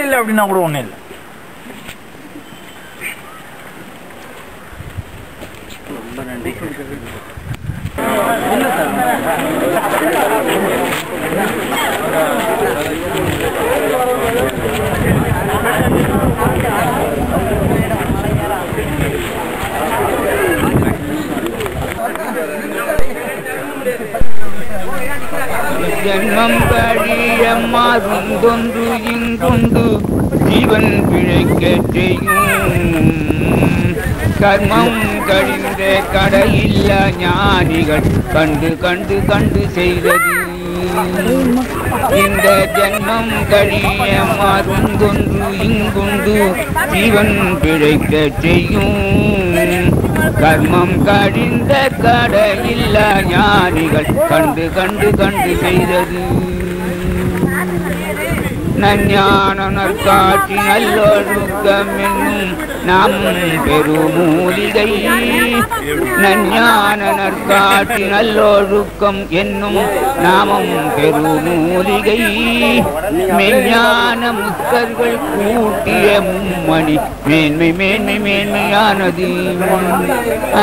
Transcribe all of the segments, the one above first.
இல்ல அப்படின்னா கூட ஒண்ணு இல்லை. ரொம்ப நன்றி. ஜன்மம் கழியமாறுந்தொன்று இங்குண்டு ஜீவன் பிழைக்கச் செய்யும் கர்மம் கழிந்த கடையில்ல ஞானிகள் கண்டு கண்டு கண்டு செய்தது. இந்த ஜன்மம் கழியமாறுந்தொன்று இங்குண்டு ஜீவன் பிழைக்கச் செய்யும் கர்மம் கழிந்த கடையில்ல ஞானிகள் கண்டு கண்டு கண்டு செய்தது. நஞ்ஞான நற்காட்சி நல்லொழுக்கம் என்னும் நாம் பெருமூலிகை நஞ்ஞான நற்காட்சி நல்லொழுக்கம் என்னும் நாமம் பெருமூலிகை மெஞ்ஞான முத்தர்கள் கூட்டிய மும்மணி மேன்மை மேன்மை மேன்மையானது.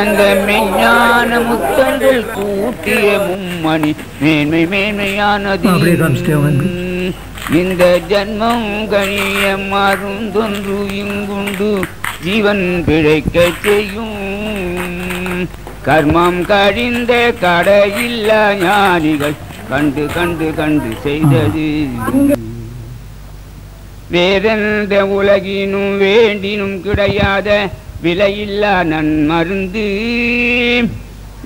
அந்த மெஞ்ஞான முத்தர்கள் கூட்டிய மும்மணி மேன்மை மேன்மையானது. இந்த ஜன்மம் கழிய மருந்தொன்று இங்குண்டு ஜீவன் பிழைக்கச் செய்யும் கர்மம் கழிந்த கடையில்ல ஞானிகள் கண்டு கண்டு கண்டு செய்தது. வேறெந்த உலகினும் வேண்டினும் கிடையாத விலையில்லா நன்மருந்து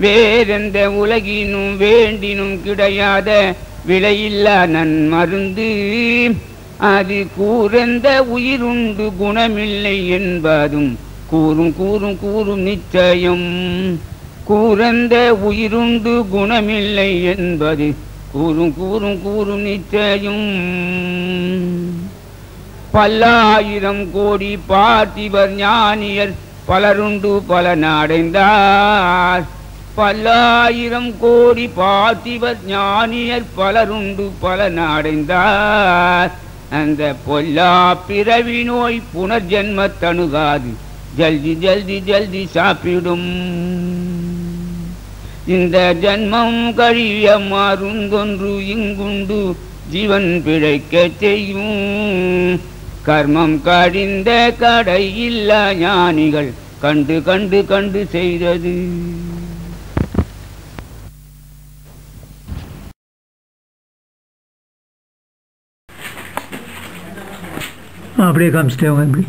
வேறெந்த உலகினும் வேண்டினும் கிடையாத விலையில்லா நன்மருந்து அது கூறந்த உயிருண்டு குணமில்லை என்பதும் கூறும் கூறும் கூறும் நிச்சயம். கூறந்த உயிருண்டு குணமில்லை என்பது கூறும் கூறும் கூறும் நிச்சயம். பல்லாயிரம் கோடி பார்த்திபர் ஞானியர் பலருண்டு பல நாடைந்தார். பல்லாயிரம் கோடி பார்த்திபர் ஞானியர் பலருண்டு பல நாடைந்தார். அந்த பொல்லா பிறவி நோய் புனர்ஜென்ம தணுகாது ஜல்தி ஜல்தி ஜல்தி சாப்பிடும். இந்த ஜன்மம் கழிய மருந்தொன்று இங்குண்டு ஜீவன் பிழைக்கச் செய்யும் கர்மம் கழிந்த கடையில்ல ஞானிகள் கண்டு கண்டு கண்டு செய்தது. அப்படியே காமிச்சிட்டே அவங்க இப்படி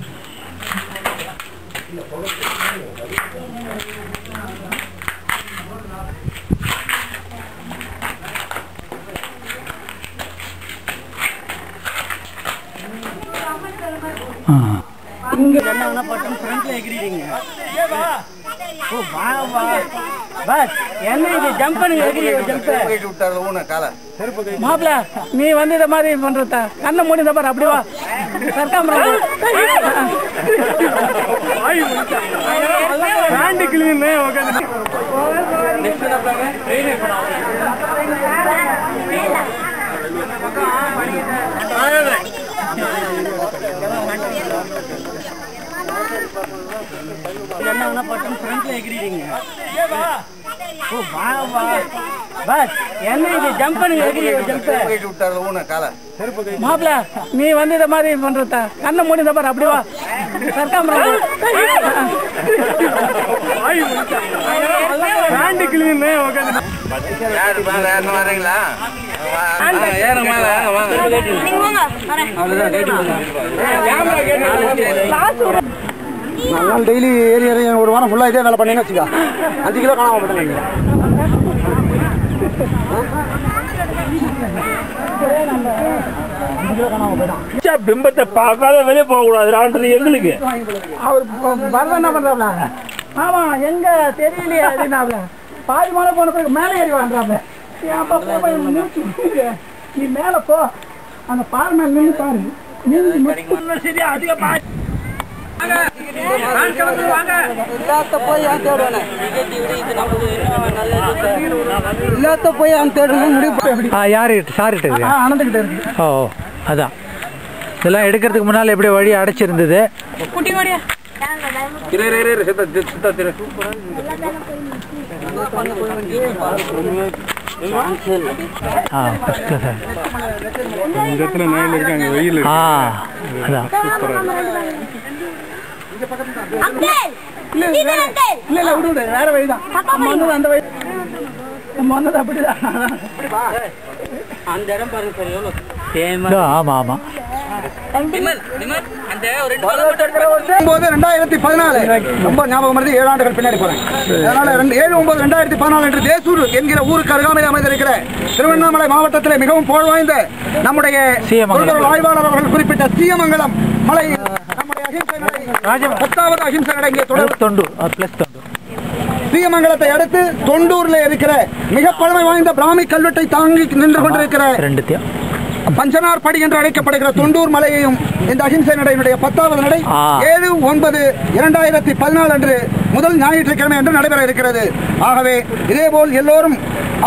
மாப்பிள்ள நீ வந்து இந்த மாதிரி பண்றத கண்ணை மூடி இந்த மாதிரி அப்படிவா மாப்பிள்ள நீ வந்து இந்த மாதிரி பண்றத கண்ணை மூடி இந்த மாதிரி அப்படிவா நாங்கள் டெய்லி ஏறி ஏறி ஒரு வாரம் ஃபுல்லாக இதே வேலை பண்ணீங்கன்னு வச்சுக்கா 5 கிலோ காணாமல் போட்டேன். பிம்பத்தை பார்க்காத வெளியே போகக்கூடாது எங்களுக்கு. அவர் என்ன பண்றாங்க ஆமா எங்க தெரியலையே அப்படின்னாப்ல பாதி மலை போன பிறகு மேலே ஏறி வாண்டாப்ல நீ மேல போ அந்த பாறை மேல நின்று பாரு சரி அதிக ஆனந்துகிட்ட இருக்கு. ஓ அதான் இதெல்லாம் எடுக்கிறதுக்கு முன்னால் எப்படி வழி அடைச்சிருந்தது. வேற வழிதான் அந்த வழி அப்படிதான் அந்த இடம் பாருங்க சார் எவ்வளவு. ஆமா ஆமா 2014 ரொம்ப ஞாபகம் வருது. 7 ஆண்டுகள் பின்னாடி போறேன். அதனால 7/9/2014 என்று தேசூர் என்கிற ஊருக்கு அருகாமையில் அமைந்திருக்கிற திருவண்ணாமலை மாவட்டத்தில் மிகவும் புகழ்வாய்ந்த நம்முடைய ஆய்வாளர் அவர்கள் குறிப்பிட்ட சீயமங்கலம் மலை நம்முடைய அகிம்சை நடை 10வது அகிம்சை நடை இங்கே சீயமங்கலத்தை அடுத்து தொண்டூர்ல இருக்கிற மிக பழமை வாய்ந்த பிராமி கல்வெட்டை தாங்கி நின்று கொண்டிருக்கிற பஞ்சனார் படி என்று அழைக்கப்படுகிற தொண்டூர் மலையையும் இந்த அகிம்சை நடையினுடைய 10வது நடை 7/9/2014 அன்று முதல் ஞாயிற்றுக்கிழமை என்று நடைபெற இருக்கிறது. ஆகவே இதேபோல் எல்லோரும்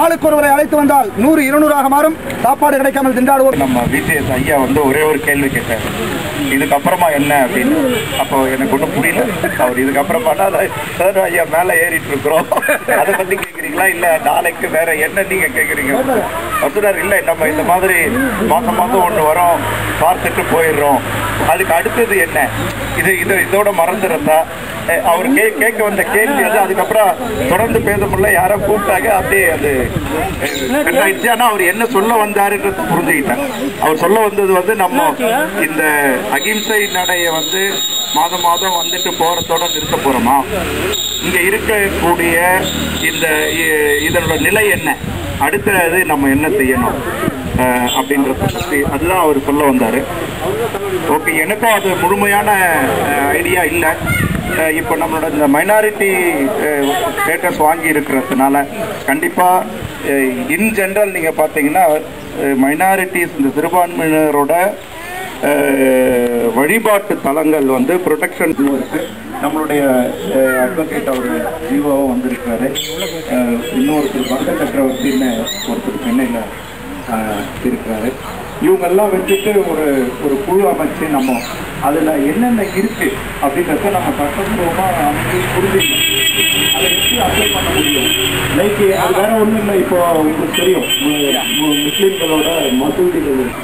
ஆளுக்கு ஒருவரை அழைத்து வந்தால் 100-200 மாறும். சாப்பாடு கிடைக்காமல் திண்டாடுவோம். நம்ம விஜய் ஐயா ஒரே ஒரு கேள்வி கேட்டார், இதுக்கப்புறமா என்ன அப்படின்னு. அப்போ எனக்கு ஒன்றும் புரியல. அவர் இதுக்கப்புறமா சார் ஐயா மேலே ஏறிட்டு இருக்கிறோம் அதை பற்றி கேட்குறீங்களா, இல்லை நாளைக்கு வேற என்ன நீங்க கேட்குறீங்க சொன்னார். இல்லை நம்ம இந்த மாதிரி மாதம் மாதம் ஒன்று வரோம், பார்த்துட்டு போயிடுறோம், அதுக்கு அடுத்தது என்ன, இதோட மறந்துருந்தா அவர் கேட்க வந்த கேள்வி அது. அதுக்கப்புறம் தொடர்ந்து பேச முடியல, யாரோ கூப்பிட்டாங்க, அப்படியே அது ஆயிடுச்சு. ஆனால் அவர் என்ன சொல்ல வந்தாருன்றது புரிஞ்சுக்கிட்டேன். அவர் சொல்ல வந்தது நம்ம இந்த அகிம்சை நடைய மாதம் மாதம் வந்துட்டு போறதோட நிறுத்த போறோமா, இங்க இருக்கக்கூடிய இதனோட நிலை என்ன, அடுத்தது நம்ம என்ன செய்யணும் அப்படின்றத பற்றி அதுதான் அவர் சொல்ல வந்தார். ஓகே, எனக்கும் அது முழுமையான ஐடியா இல்லை. இப்போ நம்மளோட இந்த மைனாரிட்டி ஸ்டேட்டஸ் வாங்கி இருக்கிறதுனால கண்டிப்பாக இன் ஜென்ரல் நீங்கள் பார்த்தீங்கன்னா மைனாரிட்டிஸ் இந்த சிறுபான்மையினரோட வழிபாட்டு தலங்கள் ப்ரொடெக்ஷன் இருக்குது. நம்மளுடைய அட்வொகேட் அவர் ஜீவாவும் வந்திருக்காரு. இன்னொருத்தர் வந்த சக்கரவர்த்தின்னு ஒருத்தர் சென்னையில் இருக்கிறாரு. இவங்கெல்லாம் வச்சுட்டு ஒரு குழு அமைச்சு நம்ம அதில் என்னென்ன இருக்கு அப்படின்றத நம்ம சட்டப்பூர்வமாக அமைச்சு புரிஞ்சுக்கணும். அதை எப்படி அப்ளை பண்ண முடியும். லைக் அது வேற ஒன்றும் இல்லை. இப்போ உங்களுக்கு தெரியும் முஸ்லீம்களோட மசூதிகள் இருக்கு.